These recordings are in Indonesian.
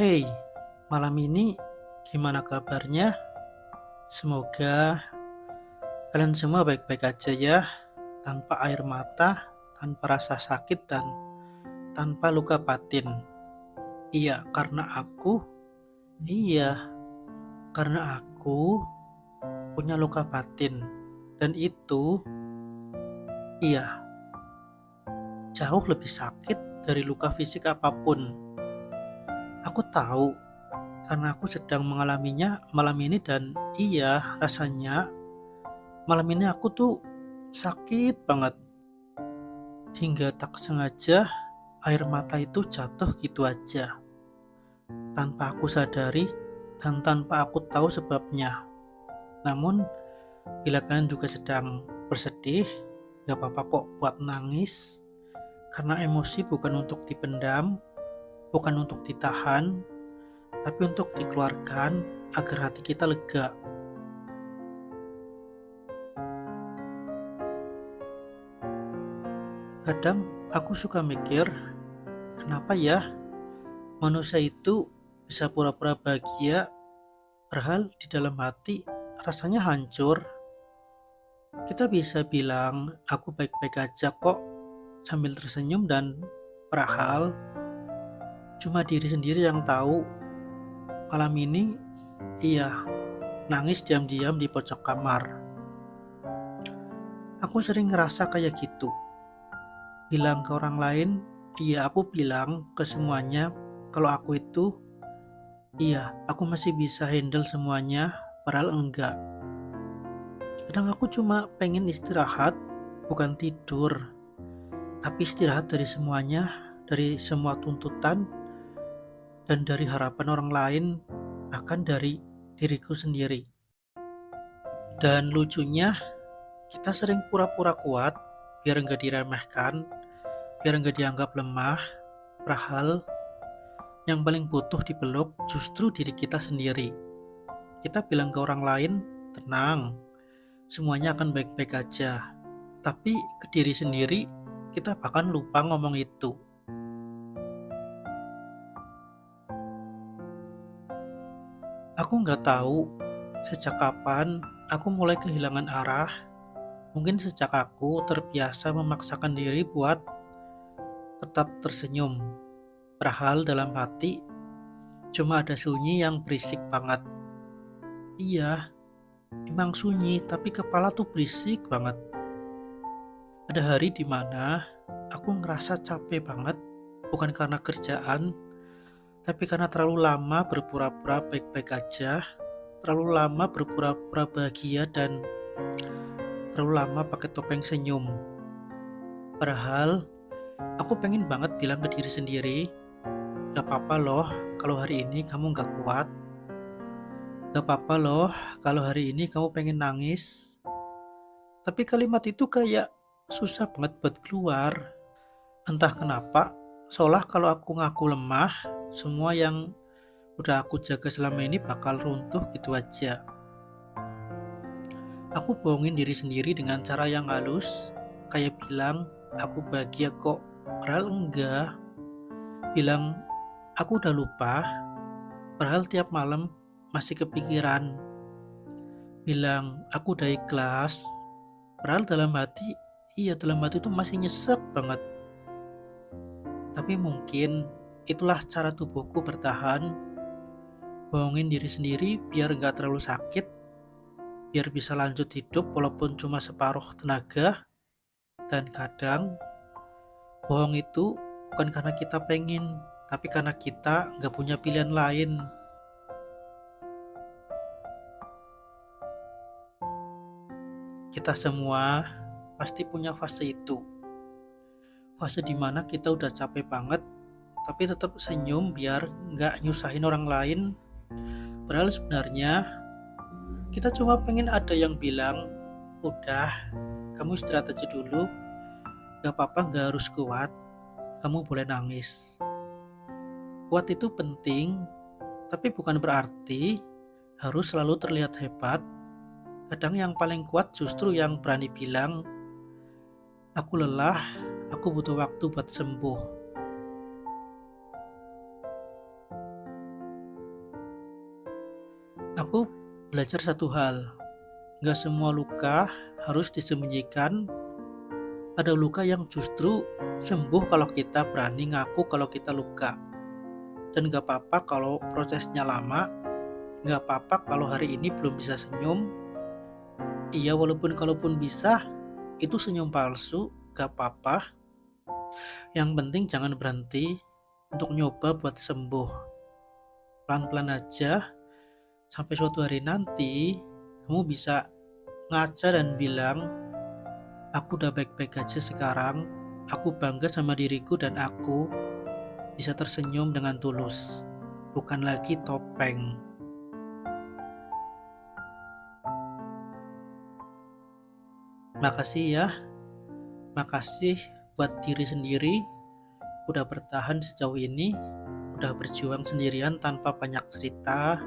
Hey, malam ini gimana kabarnya? Semoga kalian semua baik-baik aja ya, tanpa air mata, tanpa rasa sakit, dan tanpa luka batin. Iya, iya, karena aku punya luka batin. Dan itu, iya, jauh lebih sakit dari luka fisik apapun. Aku tahu, karena aku sedang mengalaminya malam ini dan iya, rasanya malam ini aku tuh sakit banget. Hingga tak sengaja air mata itu jatuh gitu aja, tanpa aku sadari dan tanpa aku tahu sebabnya. Namun, bila kalian juga sedang bersedih, gak apa-apa kok buat nangis, karena emosi bukan untuk dipendam, bukan untuk ditahan, tapi untuk dikeluarkan agar hati kita lega. Kadang aku suka mikir, kenapa ya manusia itu bisa pura-pura bahagia, padahal di dalam hati rasanya hancur. Kita bisa bilang, aku baik-baik aja kok, sambil tersenyum dan padahal cuma diri sendiri yang tahu malam ini, iya, nangis diam-diam di pojok kamar. Aku sering ngerasa kayak gitu, bilang ke orang lain, iya aku bilang ke semuanya kalau aku itu, iya aku masih bisa handle semuanya, padahal enggak. Kadang aku cuma pengen istirahat, bukan tidur, tapi istirahat dari semuanya, dari semua tuntutan, dan dari harapan orang lain, bahkan dari diriku sendiri. Dan lucunya, kita sering pura-pura kuat, biar nggak diremehkan, biar nggak dianggap lemah, padahal yang paling butuh dipeluk justru diri kita sendiri. Kita bilang ke orang lain, tenang, semuanya akan baik-baik aja. Tapi ke diri sendiri, kita bahkan lupa ngomong itu. Aku nggak tahu sejak kapan aku mulai kehilangan arah. Mungkin sejak aku terbiasa memaksakan diri buat tetap tersenyum. Padahal dalam hati cuma ada sunyi yang berisik banget. Iya, emang sunyi, tapi kepala tuh berisik banget. Ada hari dimana aku ngerasa capek banget, bukan karena kerjaan, tapi karena terlalu lama berpura-pura baik-baik aja, terlalu lama berpura-pura bahagia, dan terlalu lama pakai topeng senyum. Padahal aku pengen banget bilang ke diri sendiri, gak apa-apa loh kalau hari ini kamu gak kuat. Gak apa-apa loh kalau hari ini kamu pengen nangis. Tapi kalimat itu kayak susah banget buat keluar. Entah kenapa, seolah kalau aku ngaku lemah, semua yang udah aku jaga selama ini bakal runtuh gitu aja. Aku bohongin diri sendiri dengan cara yang halus, kayak bilang, aku bahagia kok, padahal enggak. Bilang, aku udah lupa, padahal tiap malam masih kepikiran. Bilang, aku udah ikhlas, padahal dalam hati, iya dalam hati itu masih nyesek banget. Tapi mungkin itulah cara tubuhku bertahan, bohongin diri sendiri biar gak terlalu sakit, biar bisa lanjut hidup walaupun cuma separuh tenaga. Dan kadang, bohong itu bukan karena kita pengen, tapi karena kita gak punya pilihan lain. Kita semua pasti punya fase itu. Fase dimana kita udah capek banget, tapi tetap senyum biar nggak nyusahin orang lain. Padahal sebenarnya kita cuma pengen ada yang bilang, udah, kamu istirahat aja dulu, gak apa-apa gak harus kuat, kamu boleh nangis. Kuat itu penting, tapi bukan berarti harus selalu terlihat hebat. Kadang yang paling kuat justru yang berani bilang, aku lelah, aku butuh waktu buat sembuh. Aku belajar satu hal, gak semua luka harus disembunyikan. Ada luka yang justru sembuh kalau kita berani ngaku kalau kita luka. Dan gak apa-apa kalau prosesnya lama, gak apa-apa kalau hari ini belum bisa senyum. Iya, walaupun kalaupun bisa, itu senyum palsu, gak apa-apa. Yang penting jangan berhenti untuk nyoba buat sembuh. Pelan-pelan aja, sampai suatu hari nanti, kamu bisa ngaca dan bilang, aku udah baik-baik aja sekarang, aku bangga sama diriku dan aku bisa tersenyum dengan tulus, bukan lagi topeng. Makasih ya, makasih buat diri sendiri, udah bertahan sejauh ini, udah berjuang sendirian tanpa banyak cerita.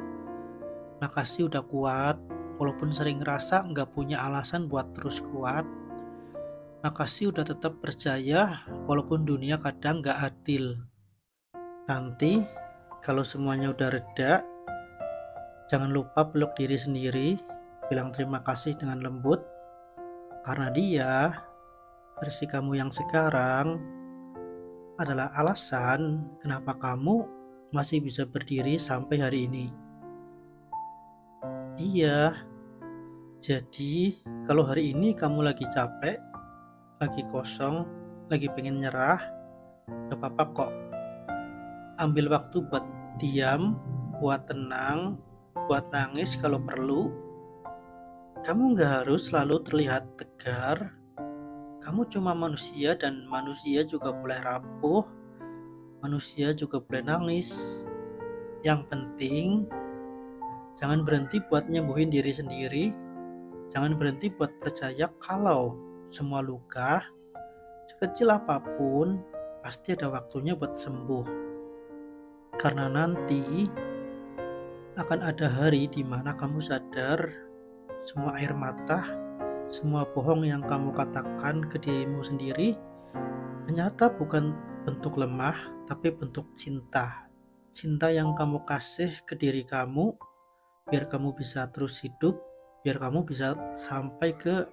Makasih udah kuat, walaupun sering ngerasa nggak punya alasan buat terus kuat. Makasih udah tetap percaya, walaupun dunia kadang nggak adil. Nanti, kalau semuanya udah reda, jangan lupa peluk diri sendiri, bilang terima kasih dengan lembut, karena dia, versi kamu yang sekarang, adalah alasan kenapa kamu masih bisa berdiri sampai hari ini. Iya, jadi kalau hari ini kamu lagi capek, lagi kosong, lagi pengen nyerah, gak apa-apa kok. Ambil waktu buat diam, buat tenang, buat nangis kalau perlu. Kamu gak harus selalu terlihat tegar. Kamu cuma manusia dan manusia juga boleh rapuh. Manusia juga boleh nangis. Yang penting, jangan berhenti buat nyembuhin diri sendiri. Jangan berhenti buat percaya kalau semua luka, sekecil apapun, pasti ada waktunya buat sembuh. Karena nanti akan ada hari di mana kamu sadar semua air mata, semua bohong yang kamu katakan ke dirimu sendiri ternyata bukan bentuk lemah, tapi bentuk cinta. Cinta yang kamu kasih ke diri kamu biar kamu bisa terus hidup, biar kamu bisa sampai ke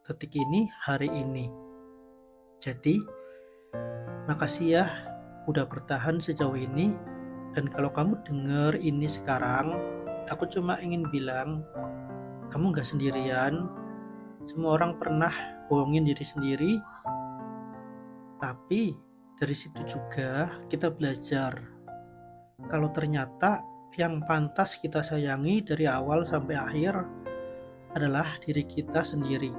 detik ini, hari ini. Jadi, makasih ya udah bertahan sejauh ini. Dan kalau kamu denger ini sekarang, aku cuma ingin bilang, kamu gak sendirian. Semua orang pernah bohongin diri sendiri. Tapi dari situ juga kita belajar. Kalau ternyata yang pantas kita sayangi dari awal sampai akhir adalah diri kita sendiri.